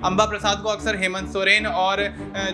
अम्बा प्रसाद को अक्सर हेमंत सोरेन और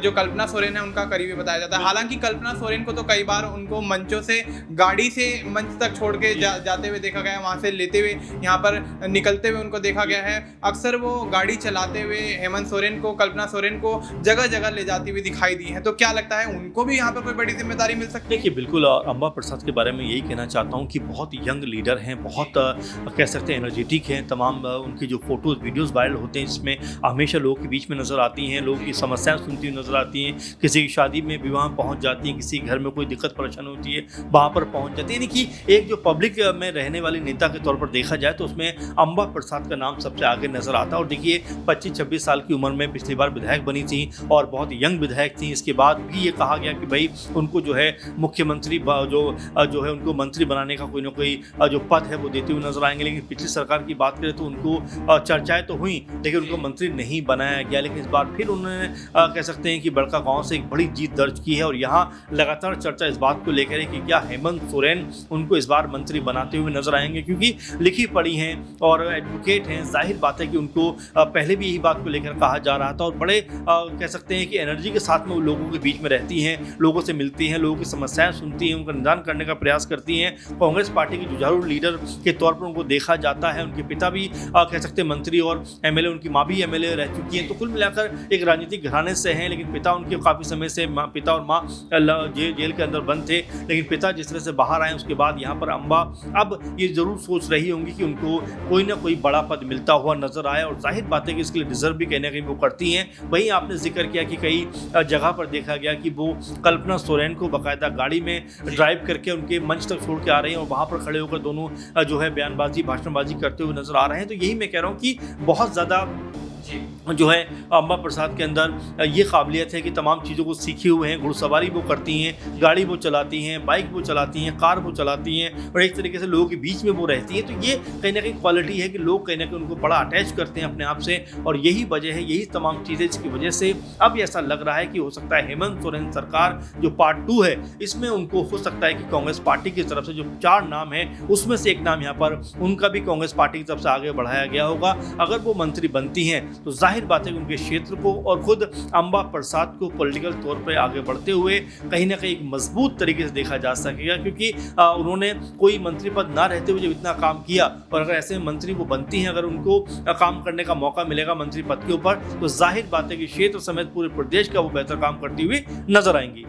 जो कल्पना सोरेन है उनका करीबी बताया जाता है। हालांकि कल्पना सोरेन को तो कई बार उनको मंचों से गाड़ी से मंच तक छोड़ के जाते हुए देखा गया है, वहाँ से लेते हुए यहाँ पर निकलते हुए उनको देखा गया है। अक्सर वो गाड़ी चलाते हुए हेमंत सोरेन को, कल्पना सोरेन को जगह जगह ले जाती हुई दिखाई दी है। तो क्या लगता है उनको भी यहाँ पर कोई बड़ी जिम्मेदारी मिल सकती है? देखिए बिल्कुल, अम्बा प्रसाद के बारे में यही कहना चाहता हूँ कि बहुत यंग लीडर हैं, बहुत कह सकते हैं एनर्जेटिक हैं। तमाम उनकी जो फोटोज़ वीडियोज़ वायरल होते हैं जिसमें हमेशा लोगों के बीच में नज़र आती हैं, लोगों की समस्याएं सुनती हुई नज़र आती हैं, किसी की शादी में विवाह पहुंच जाती हैं, किसी घर में कोई दिक्कत परेशानी होती है वहाँ पर पहुंच जाती है। यानी कि एक जो पब्लिक में रहने वाली नेता के तौर पर देखा जाए तो उसमें अम्बा प्रसाद का नाम सबसे आगे नज़र आता है। और देखिए 25-26 साल की उम्र में पिछली बार विधायक बनी थी और बहुत यंग विधायक थी। इसके बाद भी ये कहा गया कि भाई उनको जो है मुख्यमंत्री जो है उनको मंत्री बनाने का कोई ना कोई जो पद है वो देते हुए नजर आएंगे। लेकिन पिछली सरकार की बात करें तो उनको चर्चाएं तो हुई लेकिन उनको मंत्री नहीं बनाया गया। लेकिन इस बार फिर उन्होंने कह सकते हैं कि बड़का गांव से एक बड़ी जीत दर्ज की है और यहाँ लगातार चर्चा इस बात को लेकर है कि क्या हेमंत सोरेन उनको इस बार मंत्री बनाते हुए नजर आएंगे, क्योंकि लिखी पढ़ी हैं और एडवोकेट हैं। जाहिर बात है कि उनको पहले भी यही बात को लेकर कहा जा रहा था और बड़े कह सकते हैं कि एनर्जी के साथ में वो लोगों के बीच में रहती हैं, लोगों से मिलती हैं, लोगों की समस्याएं सुनती हैं, उनका निदान करने का प्रयास करती हैं। कांग्रेस पार्टी की जुझारू लीडर के तौर पर उनको देखा जाता है। उनके पिता भी कह सकते हैं मंत्री और एमएलए, उनकी माँ भी एमएलए रह चुकी हैं। तो कुल मिलाकर एक राजनीतिक घराने से हैं, लेकिन पिता उनके काफ़ी समय से पिता और माँ जेल के अंदर बंद थे। लेकिन पिता जिस तरह से बाहर आए उसके बाद यहाँ पर अम्बा अब ये ज़रूर सोच रही होंगी कि उनको कोई ना कोई बड़ा पद मिलता हुआ नजर आए और जाहिर बात है कि इसके लिए डिजर्व भी कहीं ना कहीं वो करती हैं। वहीं आपने जिक्र किया कि कई जगह पर देखा गया कि वो कल्पना सोरेन को बाकायदा गाड़ी में ड्राइव करके उनके मंच तक छोड़ के आ रहे हैं और वहाँ पर खड़े होकर दोनों जो है बयानबाजी भाषणबाजी करते हुए नजर आ रहे हैं। तो यही मैं कह रहा हूँ कि बहुत ज़्यादा जो है अम्बा प्रसाद के अंदर ये काबिलियत है कि तमाम चीज़ों को सीखे हुए हैं। घुड़सवारी वो करती हैं, गाड़ी वो चलाती हैं, बाइक वो चलाती हैं, कार वो चलाती हैं और एक तरीके से लोगों के बीच में वो रहती हैं। तो ये कहीं ना कहीं क्वालिटी है कि लोग कहीं ना कहीं उनको बड़ा अटैच करते हैं अपने आप से और यही वजह है, यही तमाम चीज़ें जिसकी वजह से अब ऐसा लग रहा है कि हो सकता है हेमंत सोरेन सरकार जो पार्ट 2 है इसमें उनको हो सकता है कि कांग्रेस पार्टी की तरफ से जो 4 नाम है उसमें से एक नाम यहाँ पर उनका भी कांग्रेस पार्टी की तरफ से आगे बढ़ाया गया होगा। अगर वो मंत्री बनती हैं तो जाहिर बात है कि उनके क्षेत्र को और खुद अम्बा प्रसाद को पॉलिटिकल तौर पर आगे बढ़ते हुए कहीं ना कहीं एक मजबूत तरीके से देखा जा सकेगा, क्योंकि उन्होंने कोई मंत्री पद ना रहते हुए जब इतना काम किया और अगर ऐसे मंत्री वो बनती हैं, अगर उनको काम करने का मौका मिलेगा मंत्री पद के ऊपर तो जाहिर बात है कि क्षेत्र समेत पूरे प्रदेश का वो बेहतर काम करती हुई नजर आएंगी।